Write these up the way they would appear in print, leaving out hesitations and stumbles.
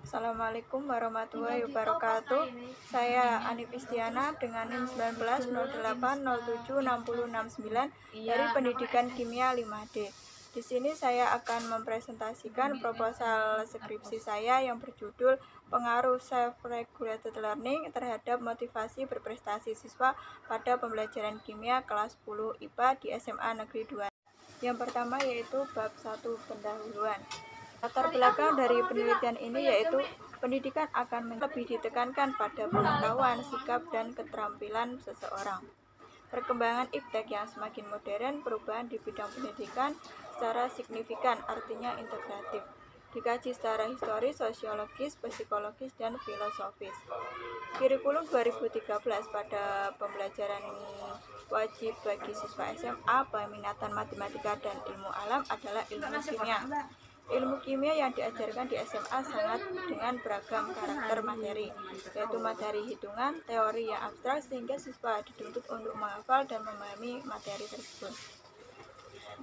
Assalamualaikum warahmatullahi wabarakatuh. Saya Anip Istiana dengan NIM 1908076069 dari Pendidikan Kimia 5D. Di sini saya akan mempresentasikan proposal skripsi saya yang berjudul Pengaruh Self-Regulated Learning terhadap motivasi berprestasi siswa pada pembelajaran kimia kelas 10 IPA di SMA Negeri 2. Yang pertama yaitu bab 1 pendahuluan. Latar belakang dari penelitian ini yaitu pendidikan akan lebih ditekankan pada pengetahuan, sikap, dan keterampilan seseorang. Perkembangan iptek yang semakin modern, perubahan di bidang pendidikan secara signifikan, artinya integratif. Dikaji secara historis, sosiologis, psikologis, dan filosofis. Kurikulum 2013 pada pembelajaran wajib bagi siswa SMA peminatan matematika dan ilmu alam adalah ilmu kimia. Ilmu kimia yang diajarkan di SMA sangat dengan beragam karakter materi, yaitu materi hitungan, teori yang abstrak, sehingga siswa dituntut untuk menghafal dan memahami materi tersebut.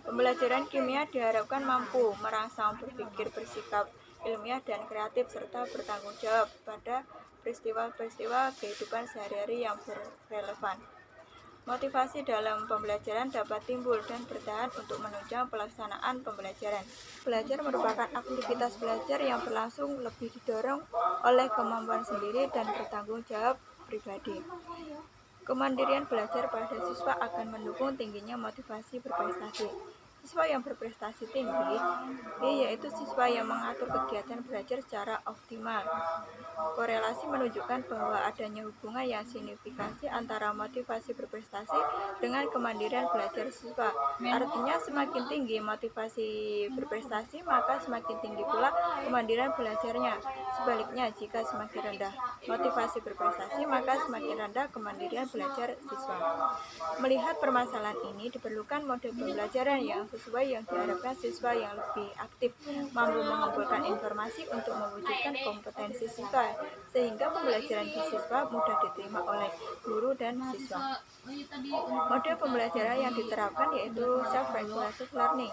Pembelajaran kimia diharapkan mampu merangsang berpikir, bersikap ilmiah dan kreatif, serta bertanggung jawab pada peristiwa-peristiwa kehidupan sehari-hari yang berrelevan. Motivasi dalam pembelajaran dapat timbul dan bertahan untuk menunjang pelaksanaan pembelajaran. Belajar merupakan aktivitas belajar yang berlangsung lebih didorong oleh kemampuan sendiri dan bertanggung jawab pribadi. Kemandirian belajar pada siswa akan mendukung tingginya motivasi berprestasi. Siswa yang berprestasi tinggi yaitu siswa yang mengatur kegiatan belajar secara optimal. Korelasi menunjukkan bahwa adanya hubungan yang signifikansi antara motivasi berprestasi dengan kemandirian belajar siswa. Artinya semakin tinggi motivasi berprestasi, maka semakin tinggi pula kemandirian belajarnya. Sebaliknya, jika semakin rendah motivasi berprestasi, maka semakin rendah kemandirian belajar siswa. Melihat permasalahan ini, diperlukan model pembelajaran yang sesuai yang diharapkan siswa yang lebih aktif, mampu mengumpulkan informasi untuk mewujudkan kompetensi siswa, sehingga pembelajaran di siswa mudah diterima oleh guru dan siswa. Model pembelajaran yang diterapkan yaitu self-regulated learning.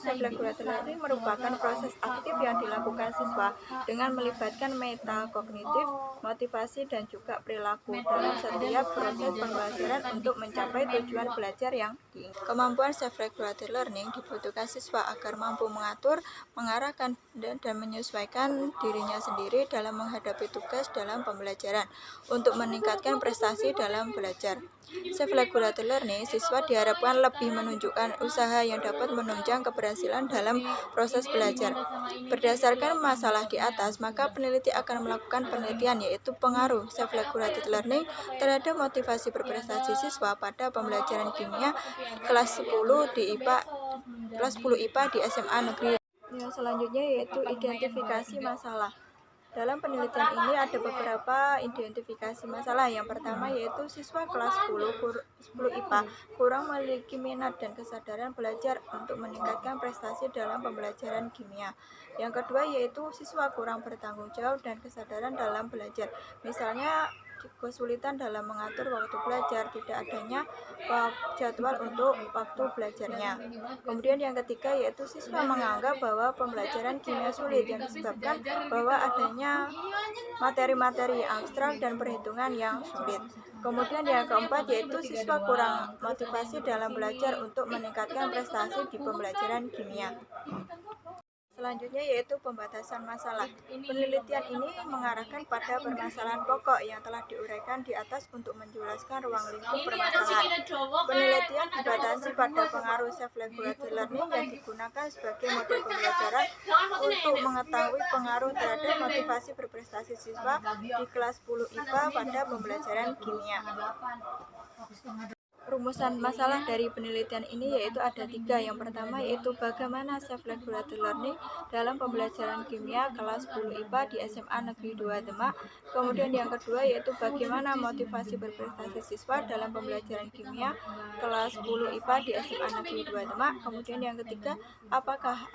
Self-regulated learning merupakan proses aktif yang dilakukan siswa dengan melibatkan metakognitif, motivasi, dan juga perilaku dalam setiap proses pembelajaran untuk mencapai tujuan belajar yang diinginkan. Kemampuan self-regulated learning dibutuhkan siswa agar mampu mengatur, mengarahkan, dan menyesuaikan dirinya sendiri dalam menghadapi tugas dalam pembelajaran untuk meningkatkan prestasi dalam belajar. Self-regulated learning, siswa diharapkan lebih menunjukkan usaha yang dapat menunjang keberhasilan dalam proses belajar. Berdasarkan masalah di atas, maka peneliti akan melakukan penelitian yaitu pengaruh self-regulated learning terhadap motivasi berprestasi siswa pada pembelajaran kimia kelas 10 IPA di SMA Negeri. Yang selanjutnya yaitu identifikasi masalah. Dalam penelitian ini ada beberapa identifikasi masalah. Yang pertama yaitu siswa kelas 10 IPA kurang memiliki minat dan kesadaran belajar untuk meningkatkan prestasi dalam pembelajaran kimia. Yang kedua yaitu siswa kurang bertanggung jawab dan kesadaran dalam belajar. Misalnya kesulitan dalam mengatur waktu belajar, tidak adanya jadwal untuk waktu belajarnya. Kemudian yang ketiga yaitu siswa menganggap bahwa pembelajaran kimia sulit yang disebabkan bahwa adanya materi-materi abstrak dan perhitungan yang sulit. Kemudian yang keempat yaitu siswa kurang motivasi dalam belajar untuk meningkatkan prestasi di pembelajaran kimia. Selanjutnya yaitu pembatasan masalah. Penelitian ini mengarahkan pada permasalahan pokok yang telah diuraikan di atas untuk menjelaskan ruang lingkup permasalahan. Penelitian dibatasi pada pengaruh self-regulated learning yang digunakan sebagai model pembelajaran untuk mengetahui pengaruh terhadap motivasi berprestasi siswa di kelas 10 IPA pada pembelajaran kimia. Rumusan masalah dari penelitian ini yaitu ada 3. Yang pertama yaitu bagaimana self-regulated learning dalam pembelajaran kimia kelas 10 IPA di SMA Negeri 2 Demak. Kemudian yang kedua yaitu bagaimana motivasi berprestasi siswa dalam pembelajaran kimia kelas 10 IPA di SMA Negeri 2 Demak. Kemudian yang ketiga, apakah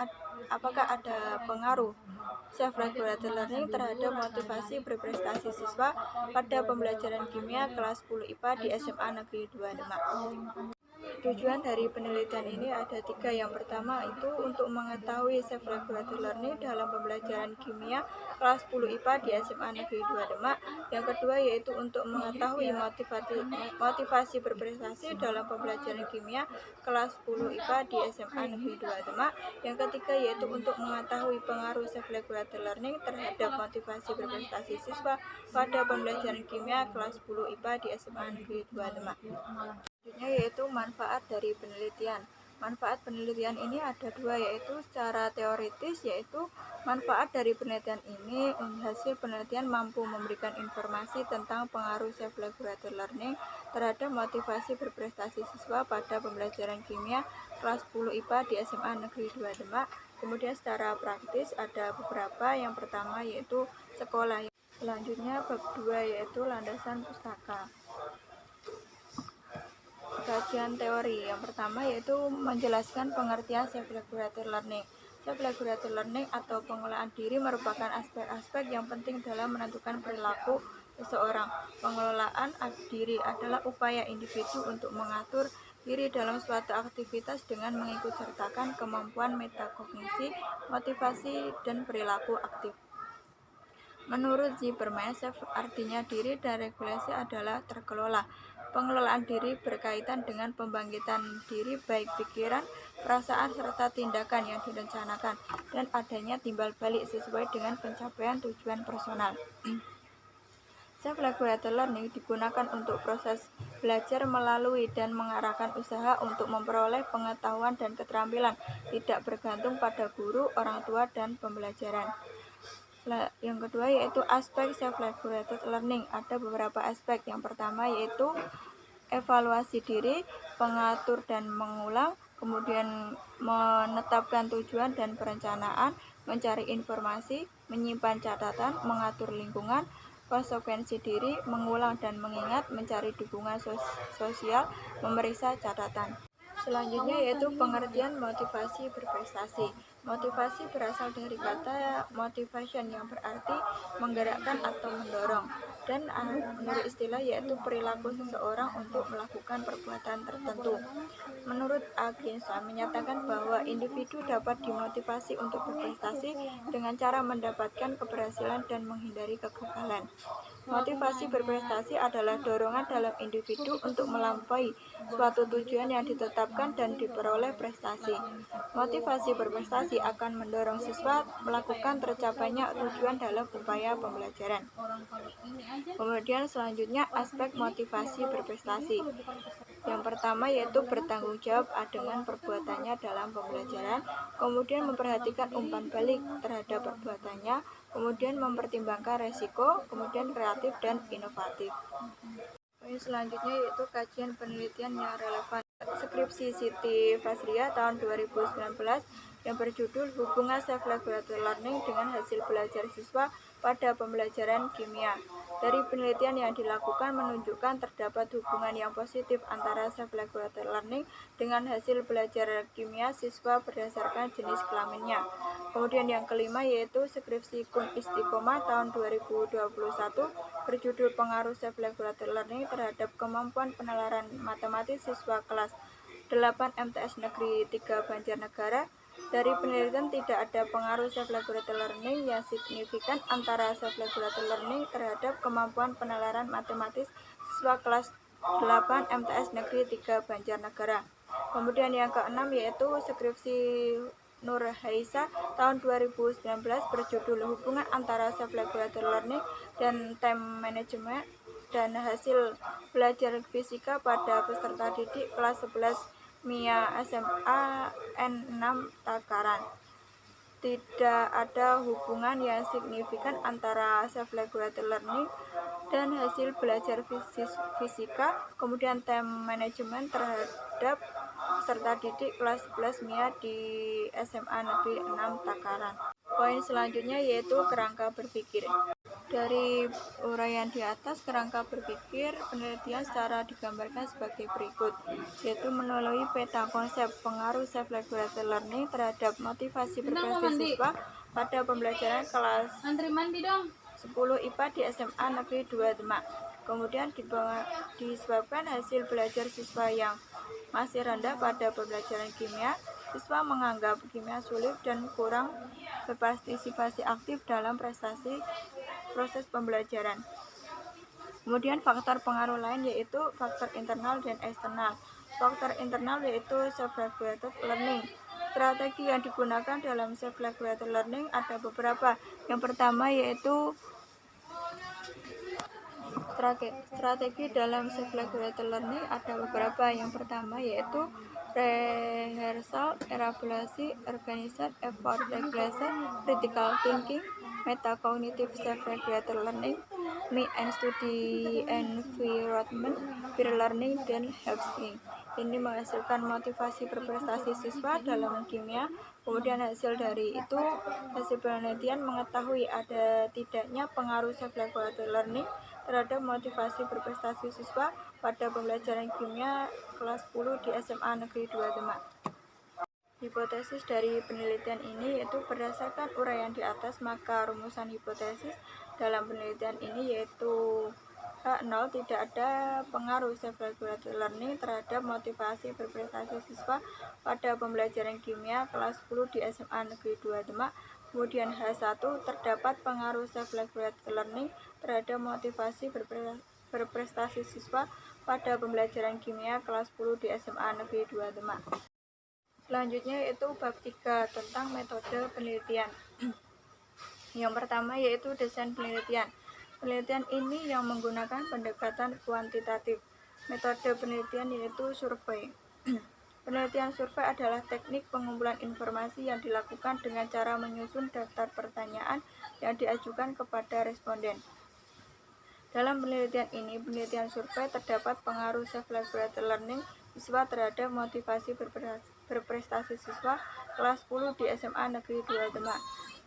ada pengaruh self-regulated learning terhadap motivasi berprestasi siswa pada pembelajaran kimia kelas 10 IPA di SMA Negeri 2 Demak. Tujuan dari penelitian ini ada 3. Yang pertama itu untuk mengetahui self-regulated learning dalam pembelajaran kimia kelas 10 IPA di SMA Negeri 2 Demak. Yang kedua yaitu untuk mengetahui motivasi berprestasi dalam pembelajaran kimia kelas 10 IPA di SMA Negeri 2 Demak. Yang ketiga yaitu untuk mengetahui pengaruh self-regulated learning terhadap motivasi berprestasi siswa pada pembelajaran kimia kelas 10 IPA di SMA Negeri 2 Demak. Selanjutnya yaitu manfaat dari penelitian. Manfaat penelitian ini ada 2, yaitu secara teoritis, yaitu manfaat dari penelitian ini hasil penelitian mampu memberikan informasi tentang pengaruh self-regulated learning terhadap motivasi berprestasi siswa pada pembelajaran kimia kelas 10 IPA di SMA Negeri 2 Demak. Kemudian secara praktis ada beberapa. Yang pertama yaitu sekolah. Selanjutnya bab 2 yaitu landasan pustaka. Kajian teori. Yang pertama yaitu menjelaskan pengertian self-regulated learning. Self-regulated learning atau pengelolaan diri merupakan aspek-aspek yang penting dalam menentukan perilaku seseorang. Pengelolaan diri adalah upaya individu untuk mengatur diri dalam suatu aktivitas dengan mengikutsertakan kemampuan metakognisi, motivasi, dan perilaku aktif. Menurut Zimmerman, self artinya diri dan regulasi adalah terkelola. Pengelolaan diri berkaitan dengan pembangkitan diri baik pikiran, perasaan, serta tindakan yang direncanakan dan adanya timbal balik sesuai dengan pencapaian tujuan personal. Self-regulated learning digunakan untuk proses belajar melalui dan mengarahkan usaha untuk memperoleh pengetahuan dan keterampilan, tidak bergantung pada guru, orang tua, dan pembelajaran. Yang kedua yaitu aspek self-regulated learning. Ada beberapa aspek. Yang pertama yaitu evaluasi diri, pengatur dan mengulang, kemudian menetapkan tujuan dan perencanaan, mencari informasi, menyimpan catatan, mengatur lingkungan, konsekuensi diri, mengulang dan mengingat, mencari dukungan sosial, memeriksa catatan. Selanjutnya yaitu pengertian motivasi berprestasi. Motivasi berasal dari kata motivation yang berarti menggerakkan atau mendorong, dan menurut istilah yaitu perilaku seseorang untuk melakukan perbuatan tertentu. Menurut Atkinson menyatakan bahwa individu dapat dimotivasi untuk berprestasi dengan cara mendapatkan keberhasilan dan menghindari kegagalan. Motivasi berprestasi adalah dorongan dalam individu untuk melampaui suatu tujuan yang ditetapkan dan diperoleh prestasi. Motivasi berprestasi akan mendorong siswa melakukan tercapainya tujuan dalam upaya pembelajaran. Kemudian selanjutnya aspek motivasi berprestasi. Yang pertama yaitu bertanggung jawab dengan perbuatannya dalam pembelajaran, kemudian memperhatikan umpan balik terhadap perbuatannya, kemudian mempertimbangkan resiko, kemudian kreatif dan inovatif. Poin selanjutnya yaitu kajian penelitian yang relevan. Skripsi Siti Fasria tahun 2019 yang berjudul Hubungan Self-Regulated Learning dengan Hasil Belajar Siswa pada Pembelajaran Kimia. Dari penelitian yang dilakukan menunjukkan terdapat hubungan yang positif antara self-regulated learning dengan hasil belajar kimia siswa berdasarkan jenis kelaminnya. Kemudian yang kelima yaitu skripsi Kun Istiqomah tahun 2021 berjudul Pengaruh Self-Regulated Learning terhadap Kemampuan Penalaran Matematis Siswa Kelas 8 MTS Negeri 3 Banjarnegara. Dari penelitian tidak ada pengaruh self-regulated learning yang signifikan antara self-regulated learning terhadap kemampuan penalaran matematis siswa kelas 8 MTS Negeri 3 Banjarnegara. Kemudian yang keenam yaitu skripsi Nur Haisa tahun 2019 berjudul Hubungan Antara Self-Regulated Learning dan Time Management dan Hasil Belajar Fisika pada Peserta Didik kelas 11 MIA SMA N6 Takaran. Tidak ada hubungan yang signifikan antara self-regulated learning dan hasil belajar fisika, kemudian time management terhadap peserta didik kelas 11 MIA di SMA Negeri 6 Takaran. Poin selanjutnya yaitu kerangka berpikir. Dari uraian di atas, kerangka berpikir penelitian secara digambarkan sebagai berikut, yaitu melalui peta konsep pengaruh self-regulated learning terhadap motivasi berprestasi siswa pada pembelajaran kelas 10 IPA di SMA Negeri 2 Demak. Kemudian disebabkan hasil belajar siswa yang masih rendah pada pembelajaran kimia, siswa menganggap kimia sulit dan kurang berpartisipasi aktif dalam proses pembelajaran. Kemudian faktor pengaruh lain yaitu faktor internal dan eksternal. Faktor internal yaitu self-regulated learning. Strategi yang digunakan dalam self-regulated learning ada beberapa. Yang pertama yaitu strategi dalam self-regulated learning ada beberapa. Yang pertama yaitu rehearsal, elaborasi, organization, effort regulation, critical thinking, metacognitive self-regulated learning, me and study environment, peer learning, dan helping. Ini menghasilkan motivasi berprestasi siswa dalam kimia. Kemudian hasil penelitian mengetahui ada tidaknya pengaruh self-regulated learning terhadap motivasi berprestasi siswa pada pembelajaran kimia kelas 10 di SMA Negeri 2 Demak. Hipotesis dari penelitian ini yaitu berdasarkan uraian di atas, maka rumusan hipotesis dalam penelitian ini yaitu H0 tidak ada pengaruh self-regulated learning terhadap motivasi berprestasi siswa pada pembelajaran kimia kelas 10 di SMA Negeri 2 Demak. Kemudian H1 terdapat pengaruh self-regulated learning terhadap motivasi berprestasi siswa pada pembelajaran kimia kelas 10 di SMA Negeri 2 Demak. Selanjutnya yaitu bab 3 tentang metode penelitian. Yang pertama yaitu desain penelitian. Penelitian ini yang menggunakan pendekatan kuantitatif. Metode penelitian yaitu survei. Penelitian survei adalah teknik pengumpulan informasi yang dilakukan dengan cara menyusun daftar pertanyaan yang diajukan kepada responden. Dalam penelitian ini, penelitian survei terdapat pengaruh self-regulated learning siswa terhadap motivasi berprestasi siswa kelas 10 di SMA Negeri 2 Demak.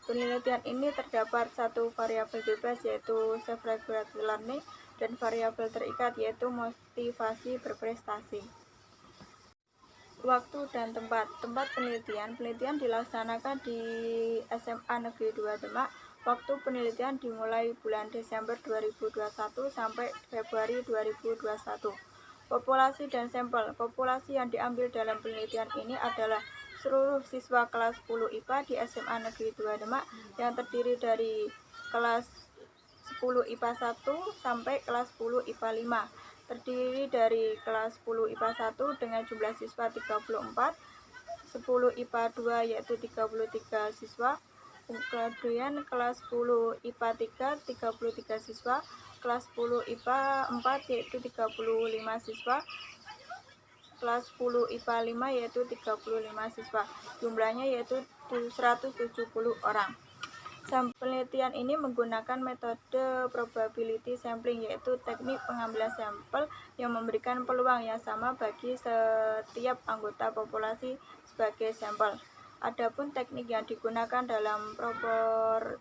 Penelitian ini terdapat satu variabel bebas yaitu self-regulated learning dan variabel terikat yaitu motivasi berprestasi. Waktu dan tempat. Tempat penelitian dilaksanakan di SMA Negeri 2 Demak. Waktu penelitian dimulai bulan Desember 2021 sampai Februari 2021. Populasi dan sampel. Populasi yang diambil dalam penelitian ini adalah seluruh siswa kelas 10 IPA di SMA Negeri 2 Demak yang terdiri dari kelas 10 IPA 1 sampai kelas 10 IPA 5. Terdiri dari kelas 10 IPA 1 dengan jumlah siswa 34, 10 IPA 2 yaitu 33 siswa, kemudian kelas 10 IPA 3 33 siswa, kelas 10 IPA 4 yaitu 35 siswa, kelas 10 IPA 5 yaitu 35 siswa. Jumlahnya yaitu 170 orang. Penelitian ini menggunakan metode probability sampling yaitu teknik pengambilan sampel yang memberikan peluang yang sama bagi setiap anggota populasi sebagai sampel. Adapun teknik yang digunakan dalam proportional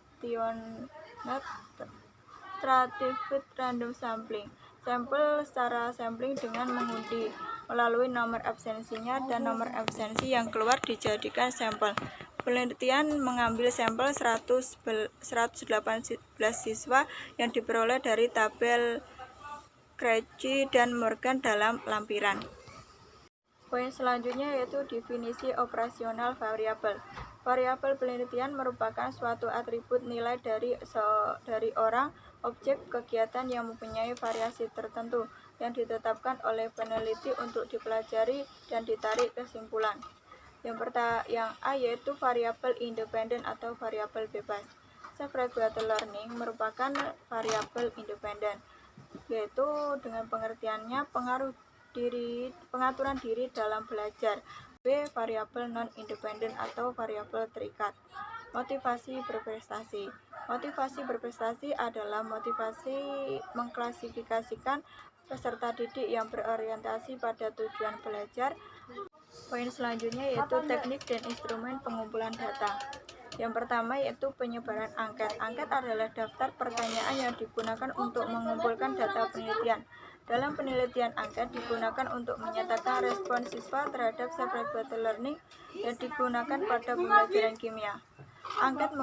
stratified random sampling. Sampel secara sampling dengan mengundi melalui nomor absensinya dan nomor absensi yang keluar dijadikan sampel. Penelitian mengambil sampel 118 siswa yang diperoleh dari tabel Krejci dan Morgan dalam lampiran. Poin selanjutnya yaitu definisi operasional variabel. Variabel penelitian merupakan suatu atribut nilai dari orang, objek, kegiatan yang mempunyai variasi tertentu yang ditetapkan oleh peneliti untuk dipelajari dan ditarik kesimpulan. Yang A yaitu variabel independen atau variabel bebas. Self-regulated learning merupakan variabel independen, yaitu dengan pengertiannya pengaturan diri dalam belajar. B. Variabel non-independen atau variabel terikat. Motivasi berprestasi. Motivasi berprestasi adalah motivasi mengklasifikasikan peserta didik yang berorientasi pada tujuan belajar. Poin selanjutnya yaitu teknik dan instrumen pengumpulan data. Yang pertama yaitu penyebaran angket. Angket adalah daftar pertanyaan yang digunakan untuk mengumpulkan data penelitian. Dalam penelitian, angket digunakan untuk menyatakan respon siswa terhadap self-regulated learning yang digunakan pada pembelajaran kimia. Angket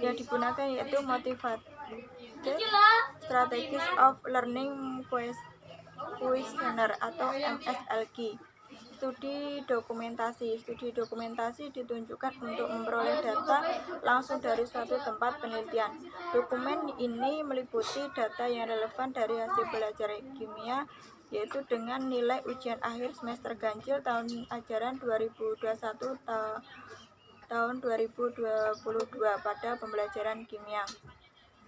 yang digunakan yaitu motivated strategies of learning Kuesioner atau MSLQ. Studi dokumentasi ditunjukkan untuk memperoleh data langsung dari suatu tempat penelitian. Dokumen ini meliputi data yang relevan dari hasil belajar kimia, yaitu dengan nilai ujian akhir semester ganjil tahun ajaran 2021 tahun 2022 pada pembelajaran kimia.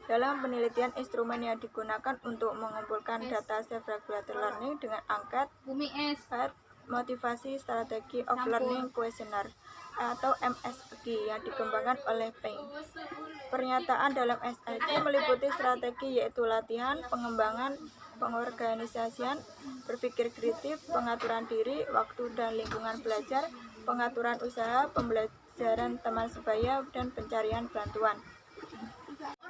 Dalam penelitian, instrumen yang digunakan untuk mengumpulkan data self-regulated learning dengan angkat motivasi strategi of learning questionnaire atau MSLQ yang dikembangkan oleh Peng. Pernyataan dalam MSLQ meliputi strategi yaitu latihan, pengembangan, pengorganisasian, berpikir kritis, pengaturan diri, waktu dan lingkungan belajar, pengaturan usaha, pembelajaran teman sebaya, dan pencarian bantuan.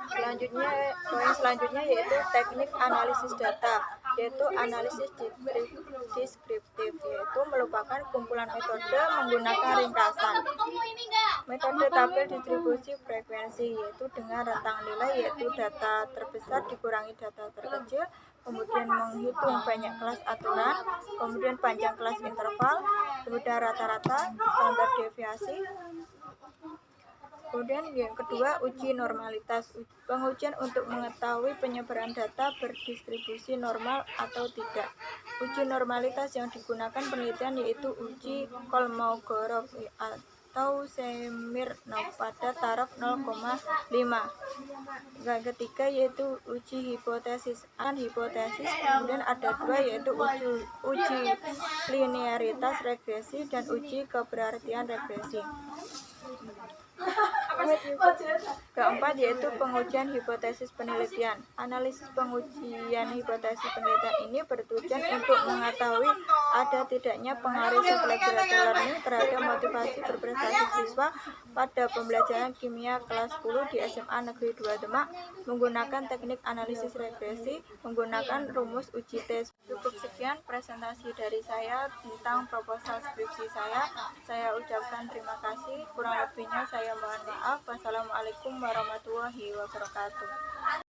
Poin selanjutnya yaitu teknik analisis data, yaitu analisis deskriptif, yaitu merupakan kumpulan metode menggunakan ringkasan. Metode tabel distribusi frekuensi, yaitu dengan rentang nilai, yaitu data terbesar dikurangi data terkecil, kemudian menghitung banyak kelas aturan, kemudian panjang kelas interval, kemudian rata-rata, standar deviasi. Kemudian yang kedua, uji normalitas. Pengujian untuk mengetahui penyebaran data berdistribusi normal atau tidak. Uji normalitas yang digunakan penelitian yaitu uji Kolmogorov atau Smirnov pada taraf 0,5. Yang ketiga yaitu uji hipotesis. Kemudian ada dua yaitu uji linearitas regresi dan uji keberartian regresi. Keempat yaitu pengujian hipotesis penelitian. Analisis pengujian hipotesis penelitian ini bertujuan untuk mengetahui ada tidaknya pengaruh self-regulated learning terhadap motivasi berprestasi siswa pada pembelajaran kimia kelas 10 di SMA Negeri 2 Demak menggunakan teknik analisis regresi menggunakan rumus uji tes. Cukup sekian presentasi dari saya tentang proposal skripsi saya. Saya ucapkan terima kasih. Kurang lebihnya saya mohon maaf. Wassalamualaikum warahmatullahi wabarakatuh.